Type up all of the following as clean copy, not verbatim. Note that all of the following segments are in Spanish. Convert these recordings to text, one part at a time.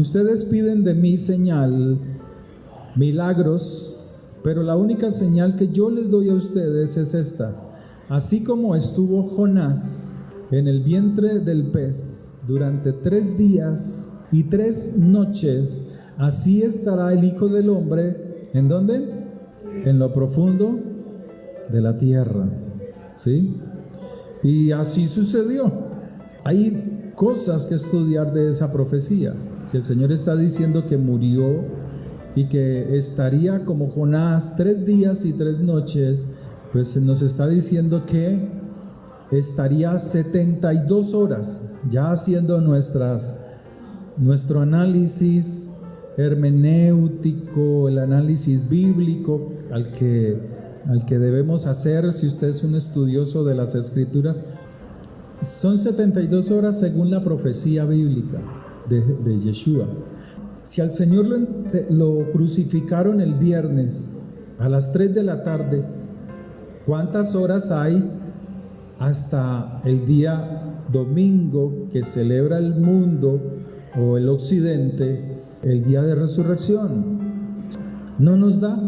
Ustedes piden de mí señal, milagros, pero la única señal que yo les doy a ustedes es esta. Así como estuvo Jonás en el vientre del pez durante 3 días y 3 noches, así estará el Hijo del Hombre, ¿en dónde? En lo profundo de la tierra, ¿sí? Y así sucedió. Hay cosas que estudiar de esa profecía. Si el Señor está diciendo que murió y que estaría como Jonás 3 días y 3 noches, pues nos está diciendo que estaría 72 horas, ya haciendo nuestro análisis hermenéutico, el análisis bíblico al que debemos hacer si usted es un estudioso de las Escrituras. Son 72 horas según la profecía bíblica de Yeshua. Si al Señor lo crucificaron el viernes a las 3 de la tarde, ¿cuántas horas hay hasta el día domingo que celebra el mundo o el occidente, el día de resurrección? No nos da.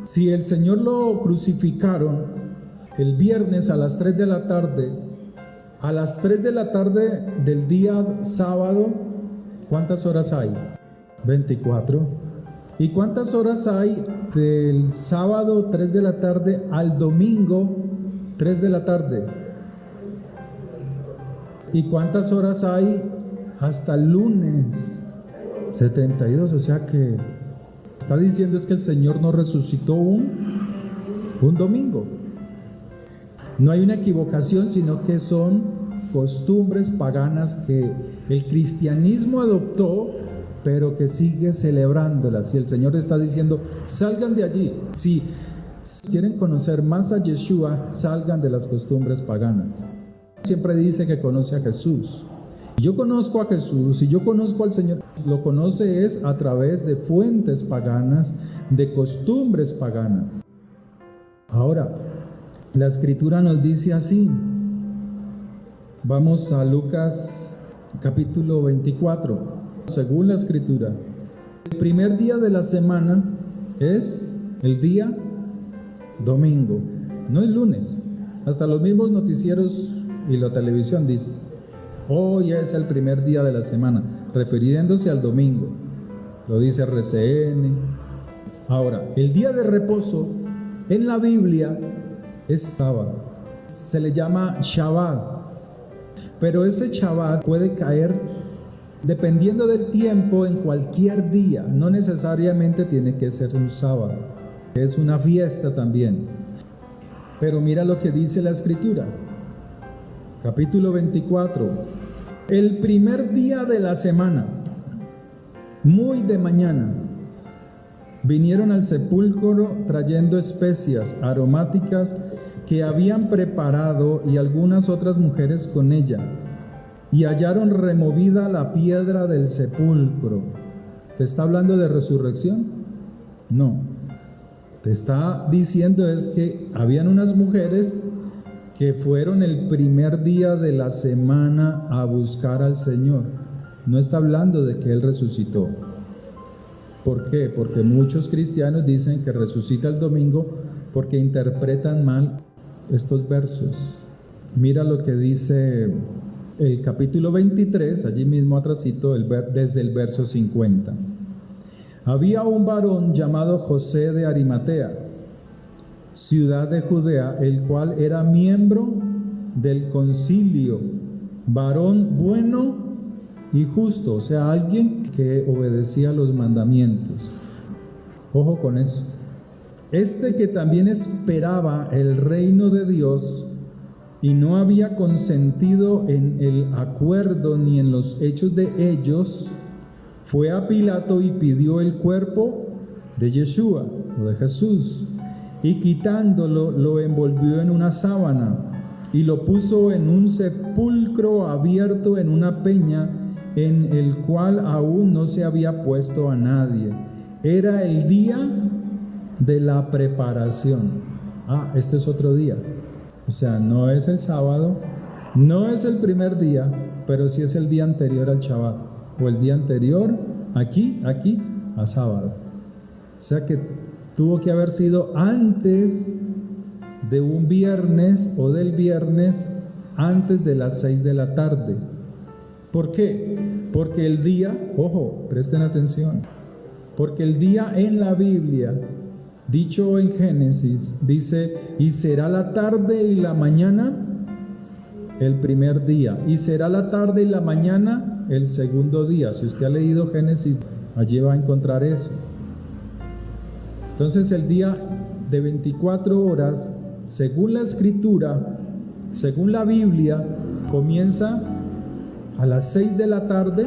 Si el Señor lo crucificaron el viernes a las 3 de la tarde, a las 3 de la tarde del día sábado, ¿cuántas horas hay? 24. ¿Y cuántas horas hay del sábado 3 de la tarde al domingo 3 de la tarde? ¿Y cuántas horas hay hasta el lunes? 72. O sea que está diciendo es que el Señor no resucitó un domingo. No hay una equivocación, sino que son costumbres paganas que el cristianismo adoptó, pero que sigue celebrándolas. Y el Señor está diciendo, salgan de allí. Si quieren conocer más a Yeshua, salgan de las costumbres paganas. Siempre dice que conoce a Jesús. Yo conozco a Jesús y yo conozco al Señor. Lo conoce es a través de fuentes paganas, de costumbres paganas. Ahora, la Escritura nos dice así. Vamos a Lucas capítulo 24. Según la Escritura, el primer día de la semana es el día domingo, no el lunes. Hasta los mismos noticieros y la televisión dicen, hoy es el primer día de la semana, refiriéndose al domingo. Lo dice RCN. Ahora, el día de reposo en la Biblia es sábado. Se le llama Shabbat. Pero ese Shabbat puede caer, dependiendo del tiempo, en cualquier día. No necesariamente tiene que ser un sábado. Es una fiesta también. Pero mira lo que dice la Escritura. Capítulo 24. El primer día de la semana, muy de mañana, vinieron al sepulcro trayendo especias aromáticas que habían preparado y algunas otras mujeres con ella, y hallaron removida la piedra del sepulcro. ¿Te está hablando de resurrección? No. Te está diciendo es que habían unas mujeres que fueron el primer día de la semana a buscar al Señor. No está hablando de que Él resucitó. ¿Por qué? Porque muchos cristianos dicen que resucita el domingo porque interpretan mal estos versos. Mira lo que dice el capítulo 23, allí mismo atrasito, desde el verso 50. Había un varón llamado José de Arimatea, ciudad de Judea, el cual era miembro del concilio, varón bueno y justo, o sea, alguien que obedecía los mandamientos. Ojo con eso. Este que también esperaba el reino de Dios y no había consentido en el acuerdo ni en los hechos de ellos, fue a Pilato y pidió el cuerpo de Yeshua o de Jesús, y quitándolo lo envolvió en una sábana y lo puso en un sepulcro abierto en una peña en el cual aún no se había puesto a nadie. Era el día de la preparación. Este es otro día. O sea, no es el sábado, no es el primer día, pero sí es el día anterior al Shabbat. o el día anterior, aquí, a sábado. O sea que tuvo que haber sido antes de un viernes o del viernes, antes de las 6 de la tarde. ¿Por qué? Porque el día, ojo, presten atención, porque el día en la Biblia, dicho en Génesis, dice, y será la tarde y la mañana el primer día, y será la tarde y la mañana el segundo día. Si usted ha leído Génesis, allí va a encontrar eso. Entonces el día de 24 horas, según la Escritura, según la Biblia, comienza a las 6 de la tarde,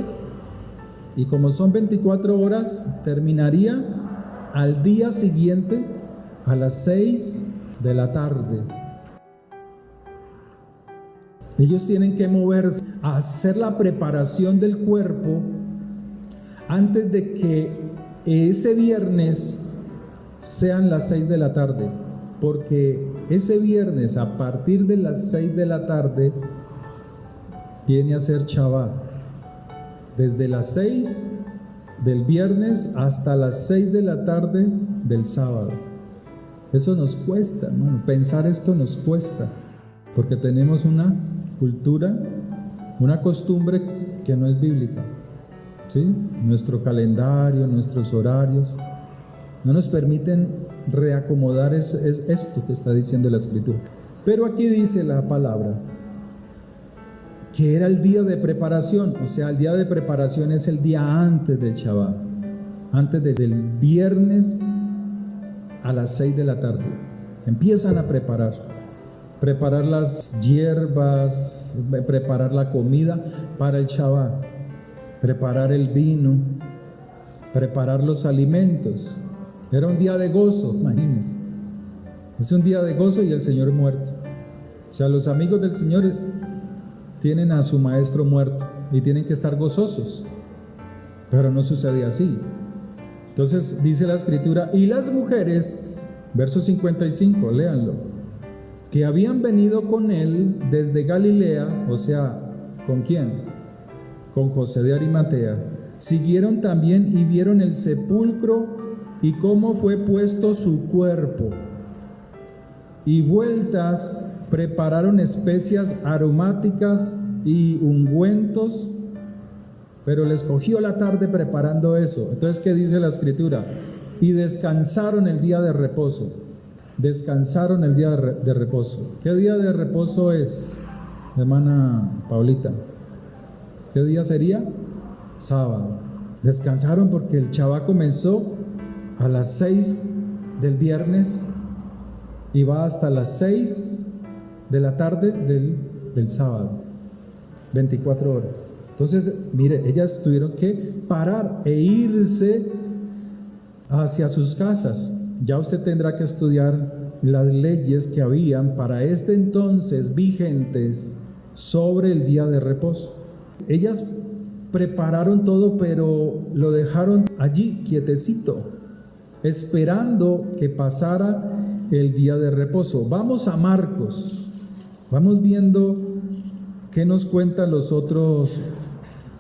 y como son 24 horas, terminaría al día siguiente a las 6 de la tarde. Ellos tienen que moverse a hacer la preparación del cuerpo antes de que ese viernes sean las 6 de la tarde, porque ese viernes a partir de las 6 de la tarde viene a ser Shabbat, desde las 6 del viernes hasta las 6 de la tarde del sábado. Eso nos cuesta, hermano, pensar esto nos cuesta, porque tenemos una cultura, una costumbre que no es bíblica, ¿sí? Nuestro calendario, nuestros horarios no nos permiten reacomodar esto que está diciendo la Escritura. Pero aquí dice la palabra que era el día de preparación, o sea, el día de preparación es el día antes del Shabbat, antes del viernes a las 6 de la tarde. Empiezan a preparar las hierbas, preparar la comida para el Shabbat, preparar el vino, preparar los alimentos. Era un día de gozo, imagínense. Es un día de gozo y el Señor muerto. O sea, los amigos del Señor tienen a su maestro muerto y tienen que estar gozosos, pero no sucede así. Entonces dice la Escritura, y las mujeres, verso 55, léanlo, que habían venido con él desde Galilea, o sea, ¿con quién? Con José de Arimatea, siguieron también y vieron el sepulcro y cómo fue puesto su cuerpo, y vueltas prepararon especias aromáticas y ungüentos, pero les cogió la tarde preparando eso. Entonces, ¿qué dice la Escritura? Y descansaron el día de reposo. Descansaron el día de reposo. ¿Qué día de reposo es, hermana Paulita? ¿Qué día sería? Sábado. Descansaron porque el Shabbat comenzó a las 6 del viernes y va hasta las 6 de la tarde del sábado, 24 horas. Entonces, mire, ellas tuvieron que parar e irse hacia sus casas. Ya usted tendrá que estudiar las leyes que habían para este entonces vigentes sobre el día de reposo. Ellas prepararon todo, pero lo dejaron allí quietecito, esperando que pasara el día de reposo. Vamos a Marcos, vamos viendo qué nos cuentan los otros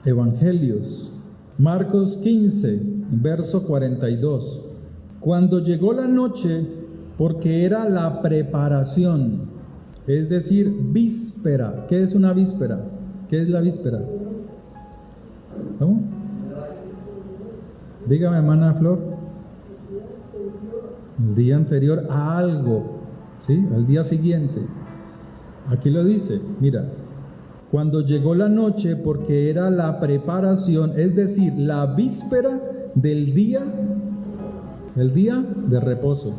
evangelios. Marcos 15, verso 42. Cuando llegó la noche, porque era la preparación, es decir, víspera. ¿Qué es una víspera? ¿Qué es la víspera? ¿Cómo? Dígame, hermana Flor. El día anterior a algo, ¿sí? Al día siguiente. Aquí lo dice, mira. Cuando llegó la noche, porque era la preparación, es decir, la víspera del día, el día de reposo,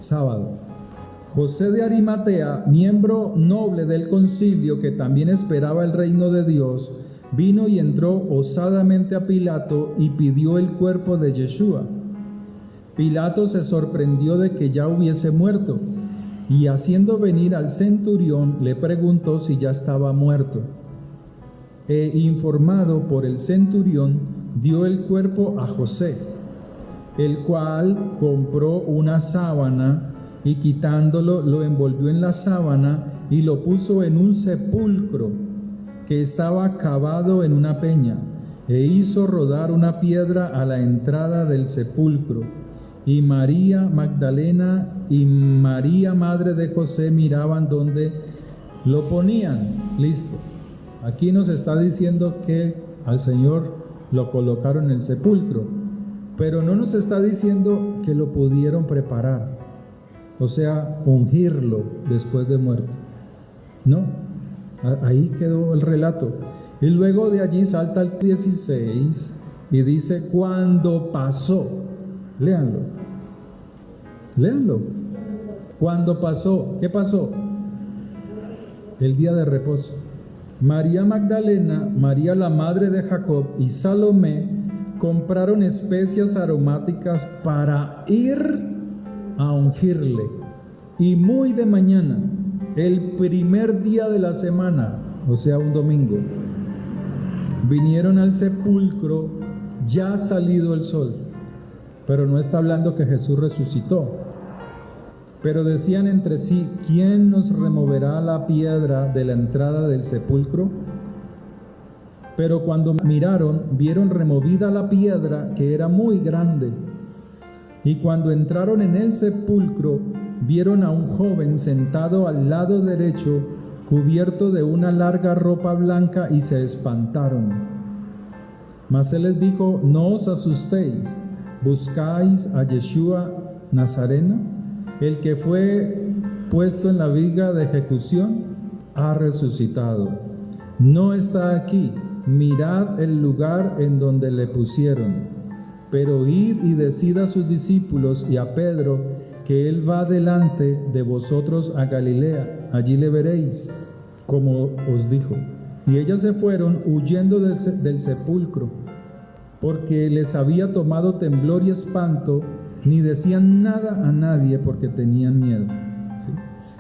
sábado. José de Arimatea, miembro noble del concilio que también esperaba el reino de Dios, vino y entró osadamente a Pilato y pidió el cuerpo de Yeshua. Pilato se sorprendió de que ya hubiese muerto, y haciendo venir al centurión le preguntó si ya estaba muerto. E informado por el centurión, dio el cuerpo a José, el cual compró una sábana y quitándolo lo envolvió en la sábana y lo puso en un sepulcro que estaba cavado en una peña, e hizo rodar una piedra a la entrada del sepulcro. Y María Magdalena y María, madre de José, miraban donde lo ponían. Listo. Aquí nos está diciendo que al Señor lo colocaron en el sepulcro, pero no nos está diciendo que lo pudieron preparar, o sea, ungirlo después de muerto. No, ahí quedó el relato. Y luego de allí salta al 16 y dice: cuando pasó. Léanlo. Cuando pasó, ¿qué pasó? El día de reposo. María Magdalena, María la madre de Jacob y Salomé compraron especias aromáticas para ir a ungirle. Y muy de mañana, el primer día de la semana, o sea, un domingo, vinieron al sepulcro ya salido el sol. Pero no está hablando que Jesús resucitó. Pero decían entre sí: ¿quién nos removerá la piedra de la entrada del sepulcro? Pero cuando miraron, vieron removida la piedra, que era muy grande. Y cuando entraron en el sepulcro, vieron a un joven sentado al lado derecho, cubierto de una larga ropa blanca, y se espantaron. Mas él les dijo: no os asustéis, ¿buscáis a Yeshua Nazareno? El que fue puesto en la viga de ejecución ha resucitado. No está aquí, mirad el lugar en donde le pusieron. Pero id y decid a sus discípulos y a Pedro que él va delante de vosotros a Galilea, allí le veréis, como os dijo. Y ellas se fueron huyendo del sepulcro, porque les había tomado temblor y espanto, ni decían nada a nadie porque tenían miedo. ¿Sí?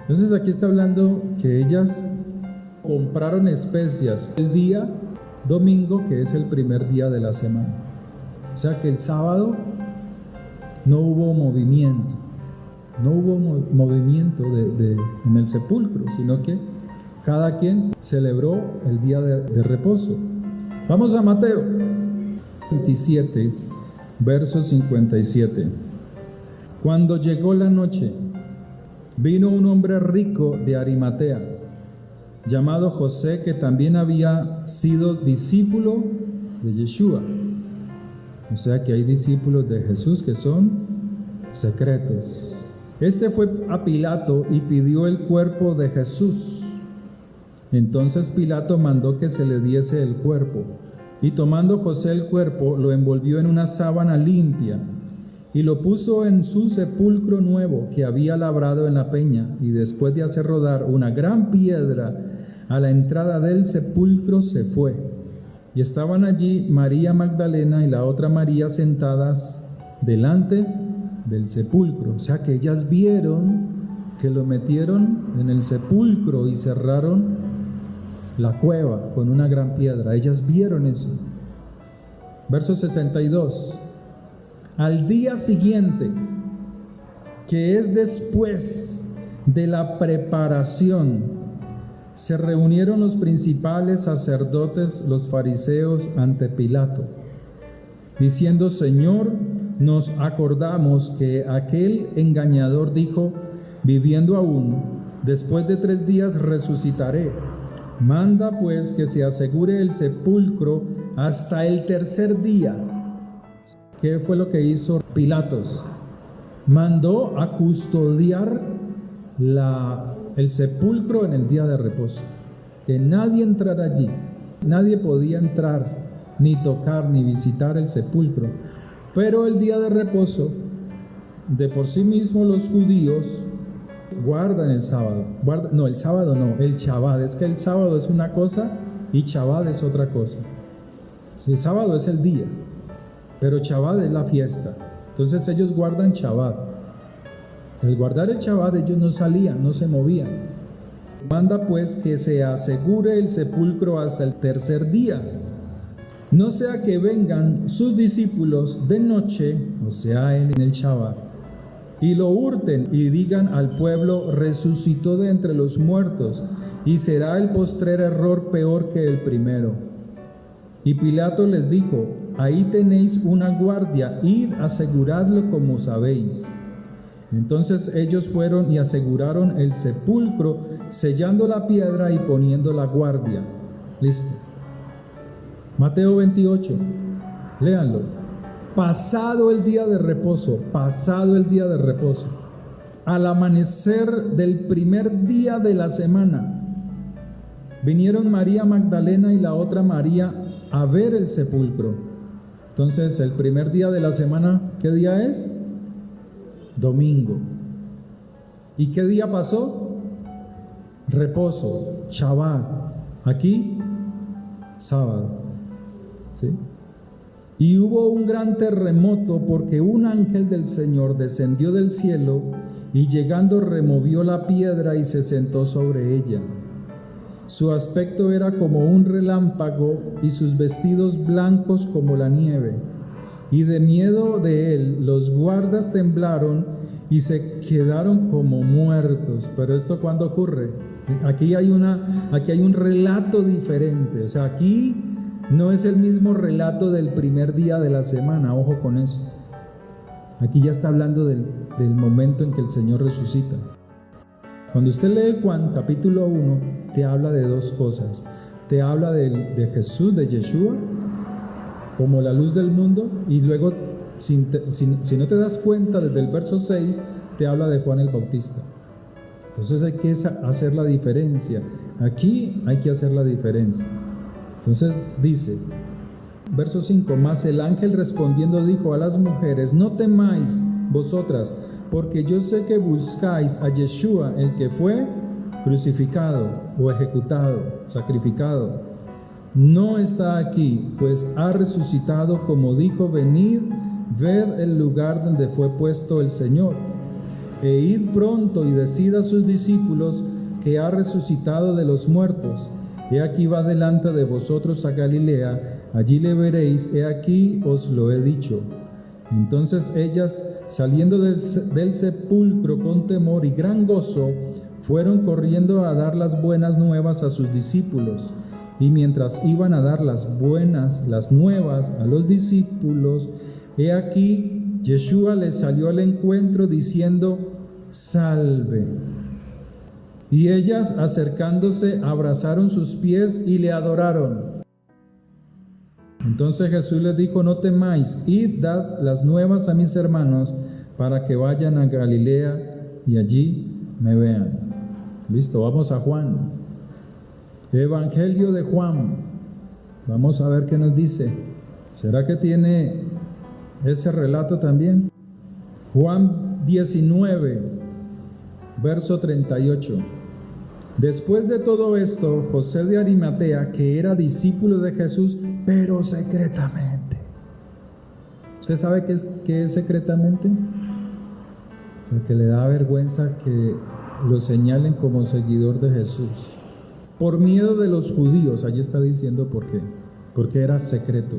Entonces aquí está hablando que ellas compraron especias el día domingo, que es el primer día de la semana. O sea que el sábado no hubo movimiento. No hubo movimiento en el sepulcro, sino que cada quien celebró el día de reposo. Vamos a Mateo 27, verso 57. Cuando llegó la noche, vino un hombre rico de Arimatea, llamado José, que también había sido discípulo de Yeshua. O sea que hay discípulos de Jesús que son secretos. Este fue a Pilato y pidió el cuerpo de Jesús. Entonces Pilato mandó que se le diese el cuerpo. Y tomando José el cuerpo, lo envolvió en una sábana limpia y lo puso en su sepulcro nuevo que había labrado en la peña. Y después de hacer rodar una gran piedra a la entrada del sepulcro, se fue. Y estaban allí María Magdalena y la otra María sentadas delante del sepulcro. O sea que ellas vieron que lo metieron en el sepulcro y cerraron la cueva con una gran piedra. Ellas vieron eso. Verso 62. Al día siguiente, que es después de la preparación, se reunieron los principales sacerdotes, los fariseos, ante Pilato, diciendo: Señor, nos acordamos que aquel engañador dijo, viviendo aún, después de 3 días resucitaré. Manda pues que se asegure el sepulcro hasta el tercer día. ¿Qué fue lo que hizo Pilatos? Mandó a custodiar el sepulcro en el día de reposo, que nadie entrara allí. Nadie podía entrar, ni tocar, ni visitar el sepulcro. Pero el día de reposo, de por sí mismo los judíos guardan el sábado. El sábado no, el Shabbat. Es que el sábado es una cosa y Shabbat es otra cosa. El sábado es el día, pero Shabbat es la fiesta. Entonces ellos guardan Shabbat. Al guardar el Shabbat ellos no salían, no se movían. Manda pues que se asegure el sepulcro hasta el tercer día, no sea que vengan sus discípulos de noche, o sea en el Shabbat, y lo hurten y digan al pueblo: resucitó de entre los muertos, y será el postrer error peor que el primero. Y Pilato les dijo: ahí tenéis una guardia, id, aseguradlo como sabéis. Entonces ellos fueron y aseguraron el sepulcro, sellando la piedra y poniendo la guardia. Listo. Mateo 28, léanlo. Pasado el día de reposo, al amanecer del primer día de la semana, vinieron María Magdalena y la otra María a ver el sepulcro. Entonces, el primer día de la semana, ¿qué día es? Domingo. ¿Y qué día pasó? Reposo, Shabbat. Aquí, sábado. ¿Sí? Y hubo un gran terremoto, porque un ángel del Señor descendió del cielo y llegando removió la piedra y se sentó sobre ella. Su aspecto era como un relámpago y sus vestidos blancos como la nieve. Y de miedo de él, los guardas temblaron y se quedaron como muertos. Pero ¿esto cuándo ocurre? Aquí hay un relato diferente. O sea, aquí no es el mismo relato del primer día de la semana, ojo con eso. Aquí ya está hablando del momento en que el Señor resucita. Cuando usted lee Juan capítulo 1, te habla de dos cosas. Te habla de Jesús, de Yeshua, como la luz del mundo, y luego, si no te das cuenta, desde el verso 6, te habla de Juan el Bautista. Entonces hay que hacer la diferencia. Aquí hay que hacer la diferencia. Entonces dice, verso 5, mas el ángel respondiendo dijo a las mujeres: no temáis vosotras, porque yo sé que buscáis a Yeshua, el que fue crucificado o ejecutado, sacrificado. No está aquí, pues ha resucitado, como dijo. Venid, ved el lugar donde fue puesto el Señor, e id pronto y decid a sus discípulos que ha resucitado de los muertos. He aquí va delante de vosotros a Galilea, allí le veréis, he aquí os lo he dicho. Entonces ellas, saliendo del sepulcro con temor y gran gozo, fueron corriendo a dar las buenas nuevas a sus discípulos. Y mientras iban a dar las nuevas a los discípulos, he aquí Yeshua les salió al encuentro diciendo: salve. Y ellas, acercándose, abrazaron sus pies y le adoraron. Entonces Jesús les dijo: no temáis, id, dad las nuevas a mis hermanos, para que vayan a Galilea y allí me vean. Listo, vamos a Juan. Evangelio de Juan. Vamos a ver qué nos dice. ¿Será que tiene ese relato también? Juan 19, verso 38. Después de todo esto, José de Arimatea, que era discípulo de Jesús, pero secretamente. ¿Usted sabe qué es secretamente? O sea, que le da vergüenza que lo señalen como seguidor de Jesús. Por miedo de los judíos, allí está diciendo por qué. Porque era secreto.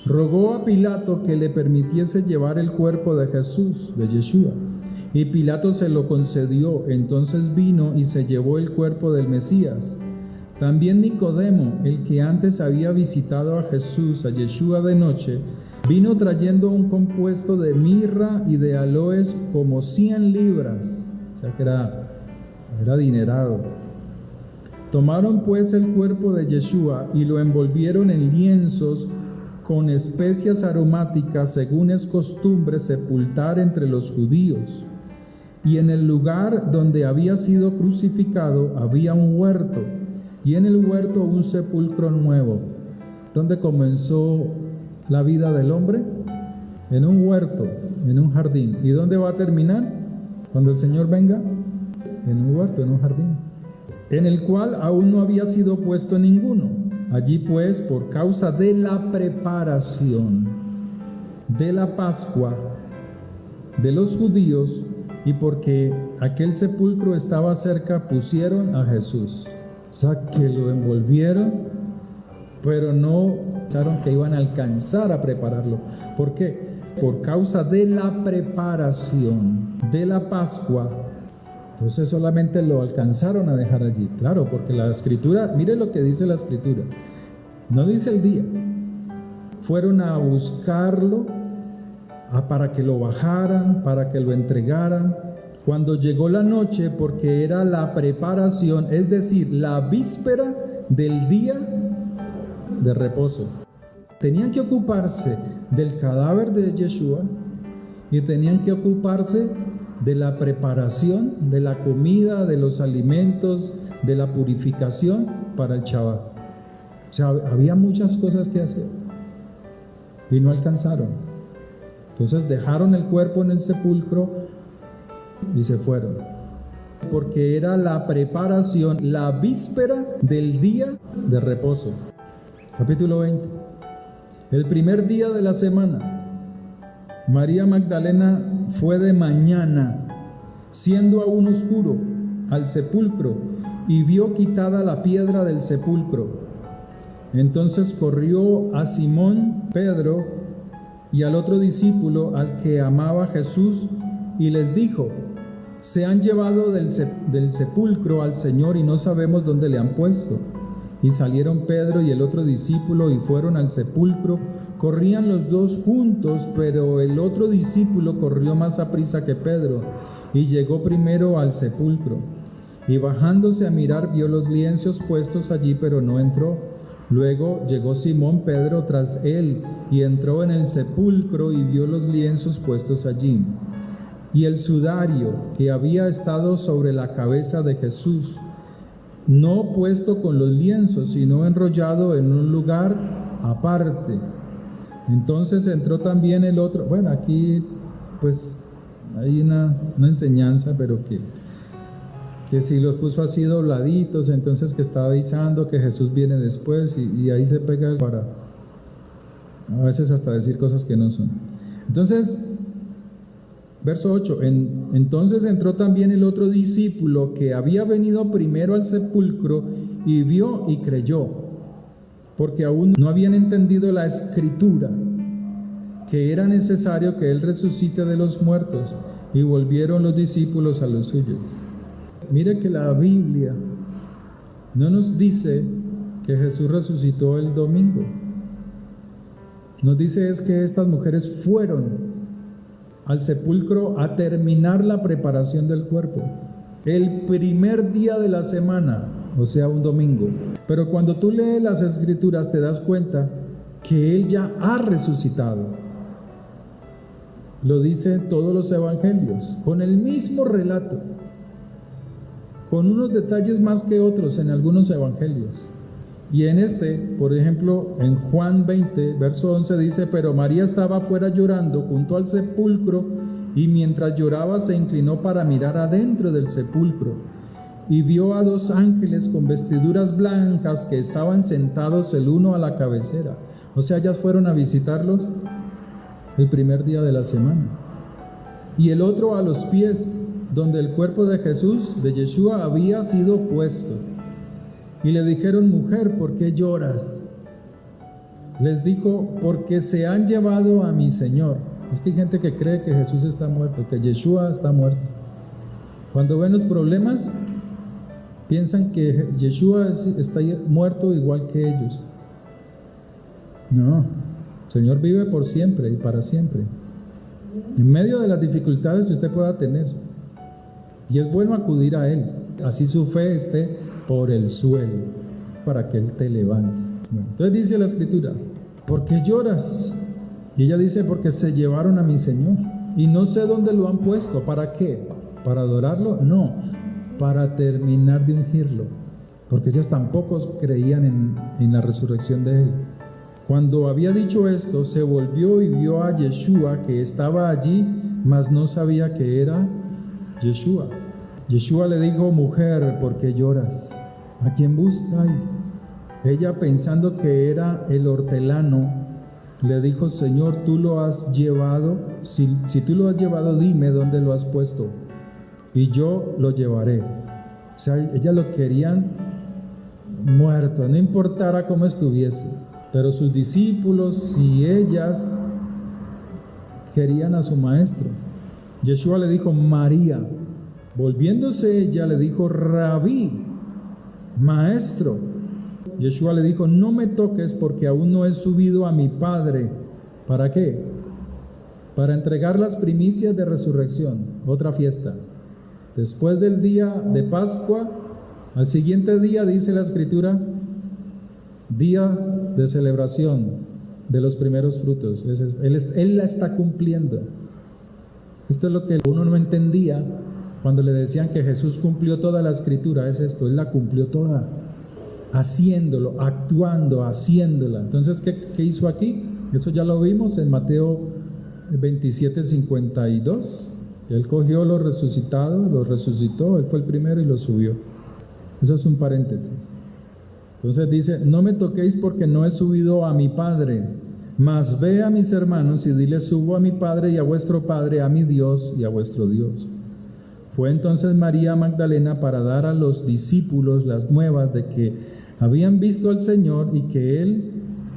Rogó a Pilato que le permitiese llevar el cuerpo de Jesús, de Yeshua. Y Pilato se lo concedió. Entonces vino y se llevó el cuerpo del Mesías. También Nicodemo, el que antes había visitado a Jesús, a Yeshua de noche, vino trayendo un compuesto de mirra y de aloes como 100 libras. O sea que era dinerado. Tomaron pues el cuerpo de Yeshua y lo envolvieron en lienzos con especias aromáticas, según es costumbre sepultar entre los judíos. Y en el lugar donde había sido crucificado había un huerto, y en el huerto un sepulcro nuevo. ¿Dónde comenzó la vida del hombre? En un huerto, en un jardín. ¿Y dónde va a terminar cuando el Señor venga? En un huerto, en un jardín, en el cual aún no había sido puesto ninguno. Allí pues, por causa de la preparación de la Pascua de los judíos, y porque aquel sepulcro estaba cerca, pusieron a Jesús. O sea, que lo envolvieron, pero no pensaron que iban a alcanzar a prepararlo. ¿Por qué? Por causa de la preparación de la Pascua. Entonces solamente lo alcanzaron a dejar allí. Claro, porque la Escritura, mire lo que dice la Escritura. No dice el día. Fueron a buscarlo para que lo bajaran, para que lo entregaran. Cuando llegó la noche, porque era la preparación, es decir, la víspera del día de reposo. Tenían que ocuparse del cadáver de Yeshua y tenían que ocuparse de la preparación de la comida, de los alimentos, de la purificación para el Shabbat. O sea, había muchas cosas que hacer y no alcanzaron. Entonces dejaron el cuerpo en el sepulcro y se fueron, porque era la preparación, la víspera del día de reposo. Capítulo 20. El primer día de la semana, María Magdalena fue de mañana, siendo aún oscuro, al sepulcro, y vio quitada la piedra del sepulcro. Entonces corrió a Simón Pedro y al otro discípulo, al que amaba Jesús, y les dijo: se han llevado del sepulcro al Señor y no sabemos dónde le han puesto. Y salieron Pedro y el otro discípulo y fueron al sepulcro. Corrían los dos juntos, pero el otro discípulo corrió más aprisa que Pedro y llegó primero al sepulcro. Y bajándose a mirar, vio los lienzos puestos allí, pero no entró. Luego llegó Simón Pedro tras él y entró en el sepulcro y vio los lienzos puestos allí, y el sudario que había estado sobre la cabeza de Jesús, no puesto con los lienzos, sino enrollado en un lugar aparte. Entonces entró también el otro. Bueno, aquí pues hay una enseñanza, pero que si los puso así dobladitos, entonces que está avisando que Jesús viene después, y ahí se pega para a veces hasta decir cosas que no son. Entonces, verso 8, entonces entró también el otro discípulo que había venido primero al sepulcro y vio y creyó, porque aún no habían entendido la escritura, que era necesario que él resucite de los muertos, y volvieron los discípulos a los suyos. Mire que la Biblia no nos dice que Jesús resucitó el domingo. Nos dice es que estas mujeres fueron al sepulcro a terminar la preparación del cuerpo el primer día de la semana, o sea, un domingo. Pero cuando tú lees las escrituras te das cuenta que Él ya ha resucitado. Lo dicen todos los evangelios, con el mismo relato, con unos detalles más que otros en algunos evangelios. Y en este, por ejemplo, en Juan 20, verso 11 dice: pero María estaba afuera llorando junto al sepulcro, y mientras lloraba se inclinó para mirar adentro del sepulcro, y vio a dos ángeles con vestiduras blancas que estaban sentados el uno a la cabecera. O sea, ellas fueron a visitarlos el primer día de la semana. Y el otro a los pies, donde el cuerpo de Jesús, de Yeshua, había sido puesto. Y le dijeron: mujer, ¿por qué lloras? Les dijo: porque se han llevado a mi Señor. Es que hay gente que cree que Jesús está muerto, que Yeshua está muerto. Cuando ven los problemas, piensan que Yeshua está muerto igual que ellos. No, el Señor vive por siempre y para siempre, en medio de las dificultades que usted pueda tener. Y es bueno acudir a Él, así su fe esté por el suelo, para que Él te levante. Bueno, entonces dice la escritura: ¿por qué lloras? Y ella dice: porque se llevaron a mi Señor y no sé dónde lo han puesto. ¿Para qué? ¿Para adorarlo? No, para terminar de ungirlo, porque ellas tampoco creían en la resurrección de Él. Cuando había dicho esto, se volvió y vio a Yeshua que estaba allí, mas no sabía que era Yeshua. Yeshua le dijo: mujer, ¿por qué lloras? ¿A quién buscáis? Ella, pensando que era el hortelano, le dijo: Señor, tú lo has llevado. Si tú lo has llevado, dime dónde lo has puesto, y yo lo llevaré. O sea, ellas lo querían muerto, no importara cómo estuviese. Pero sus discípulos y ellas querían a su maestro. Yeshua le dijo: María. Volviéndose ella le dijo: Rabí, maestro. Yeshua le dijo: no me toques porque aún no he subido a mi Padre. ¿Para qué? Para entregar las primicias de resurrección, otra fiesta. Después del día de Pascua, al siguiente día, dice la Escritura, día de celebración de los primeros frutos. Él la está cumpliendo. Esto es lo que uno no entendía cuando le decían que Jesús cumplió toda la Escritura. Es esto: Él la cumplió toda, haciéndolo, actuando, haciéndola. Entonces, ¿qué hizo aquí? Eso ya lo vimos en Mateo 27:52. Él cogió los resucitados, los resucitó, Él fue el primero y los subió. Eso es un paréntesis. Entonces dice: no me toquéis porque no he subido a mi Padre, mas ve a mis hermanos y dile: subo a mi Padre y a vuestro Padre, a mi Dios y a vuestro Dios. Fue entonces María Magdalena para dar a los discípulos las nuevas de que habían visto al Señor y que Él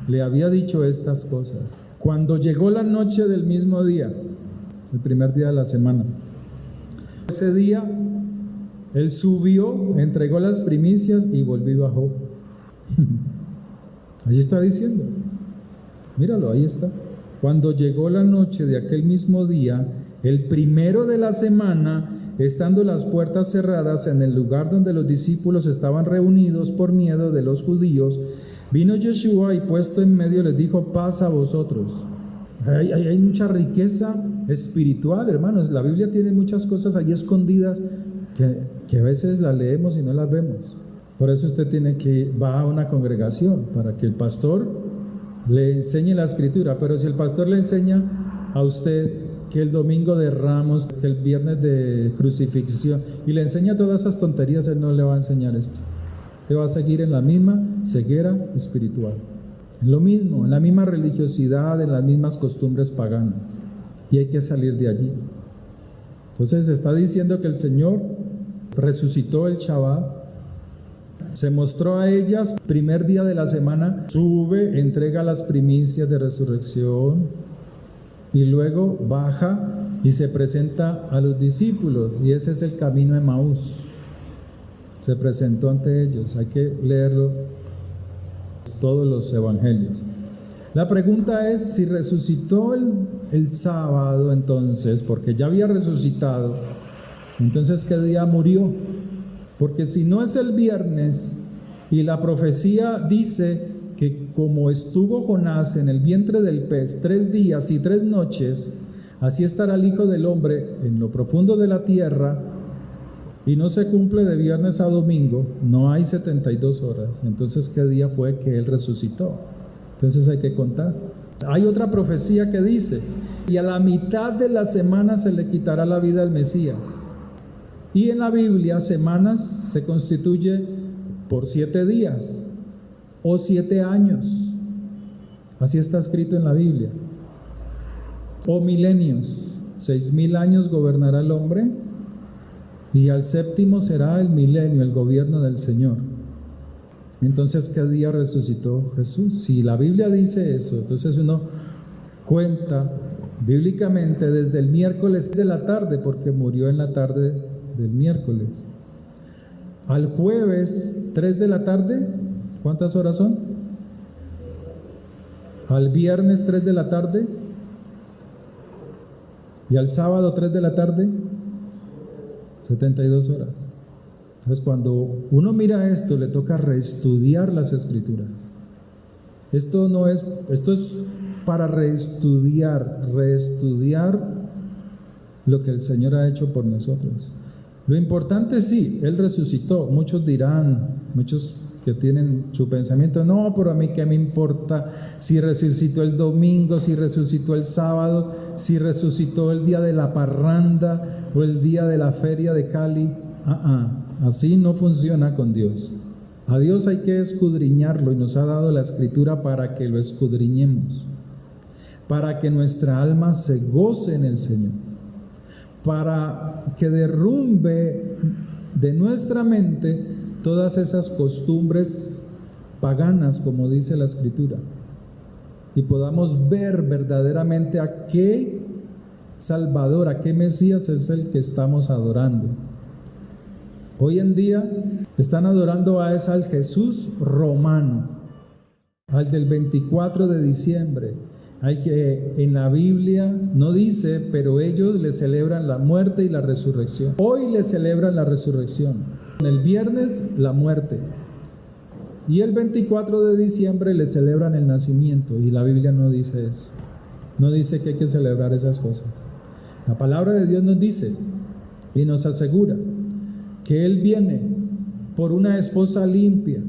le había dicho estas cosas. Cuando llegó la noche del mismo día, el primer día de la semana, ese día Él subió, entregó las primicias y volvió y bajó. Allí está diciendo, míralo, ahí está. Cuando llegó la noche de aquel mismo día, el primero de la semana, estando las puertas cerradas en el lugar donde los discípulos estaban reunidos por miedo de los judíos, vino Yeshua y puesto en medio les dijo: paz a vosotros. Hay mucha riqueza espiritual, hermanos. La Biblia tiene muchas cosas ahí escondidas que a veces las leemos y no las vemos. Por eso usted va a una congregación para que el pastor le enseñe la Escritura. Pero si el pastor le enseña a usted que el domingo de Ramos, que el viernes de crucifixión, y le enseña todas esas tonterías, él no le va a enseñar esto. Te va a seguir en la misma ceguera espiritual, en lo mismo, en la misma religiosidad, en las mismas costumbres paganas, y hay que salir de allí. Entonces está diciendo que el Señor resucitó el Shabbat, se mostró a ellas, primer día de la semana, sube, entrega las primicias de resurrección, y luego baja y se presenta a los discípulos, y ese es el camino de Emaús. Se presentó ante ellos. Hay que leerlo, todos los evangelios. La pregunta es: si resucitó el sábado, entonces, porque ya había resucitado, entonces ¿qué día murió? Porque si no es el viernes, y la profecía dice que como estuvo Jonás en el vientre del pez 3 días y 3 noches, así estará el Hijo del Hombre en lo profundo de la tierra, y no se cumple de viernes a domingo, no hay 72 horas. Entonces, ¿qué día fue que Él resucitó? Entonces hay que contar. Hay otra profecía que dice: y a la mitad de la semana se le quitará la vida al Mesías. Y en la Biblia, semanas se constituye por 7 días o 7 años. Así está escrito en la Biblia. O milenios, 6,000 años gobernará el hombre, y al séptimo será el milenio, el gobierno del Señor. Entonces, ¿qué día resucitó Jesús? Si la Biblia dice eso, entonces uno cuenta bíblicamente desde el miércoles de la tarde, porque murió en la tarde del miércoles, al jueves 3 de la tarde. ¿Cuántas horas son? Al viernes 3 de la tarde, y al sábado 3 de la tarde, 72 horas. Entonces, cuando uno mira esto, le toca reestudiar las Escrituras. Esto es para reestudiar lo que el Señor ha hecho por nosotros. Lo importante, sí, Él resucitó. Muchos dirán, muchos que tienen su pensamiento: no, pero a mí qué me importa si resucitó el domingo, si resucitó el sábado, si resucitó el día de la parranda o el día de la feria de Cali. Así no funciona con Dios. A Dios hay que escudriñarlo, y nos ha dado la Escritura para que lo escudriñemos, para que nuestra alma se goce en el Señor, para que derrumbe de nuestra mente todas esas costumbres paganas, como dice la Escritura, y podamos ver verdaderamente a qué Salvador, a qué Mesías es el que estamos adorando. Hoy en día están adorando al Jesús romano, al del 24 de diciembre. Hay que, en la Biblia no dice, pero ellos le celebran la muerte y la resurrección. Hoy le celebran la resurrección. El viernes la muerte. Y el 24 de diciembre le celebran el nacimiento. Y la Biblia no dice eso. No dice que hay que celebrar esas cosas. La palabra de Dios nos dice y nos asegura que Él viene por una esposa limpia,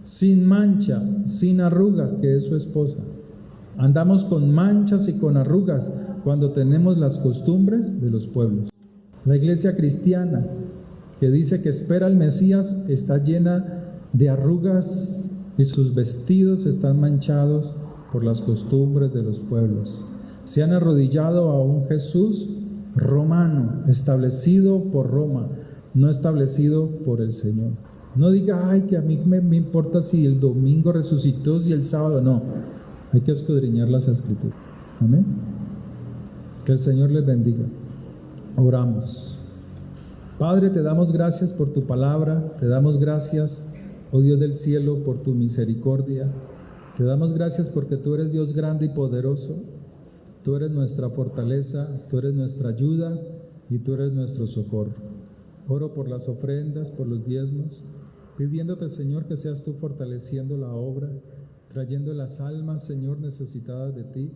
sin mancha, sin arruga, que es su esposa. Andamos con manchas y con arrugas cuando tenemos las costumbres de los pueblos. La iglesia cristiana, que dice que espera al Mesías, está llena de arrugas y sus vestidos están manchados por las costumbres de los pueblos. Se han arrodillado a un Jesús romano, establecido por Roma, no establecido por el Señor. No diga, ay, que a mí me importa si el domingo resucitó, si el sábado, no. Hay que escudriñar las Escrituras. Amén. Que el Señor les bendiga. Oramos. Padre, te damos gracias por tu palabra, te damos gracias, oh Dios del cielo, por tu misericordia. Te damos gracias porque tú eres Dios grande y poderoso. Tú eres nuestra fortaleza, tú eres nuestra ayuda y tú eres nuestro socorro. Oro por las ofrendas, por los diezmos, pidiéndote, Señor, que seas tú fortaleciendo la obra, trayendo las almas, Señor, necesitadas de ti,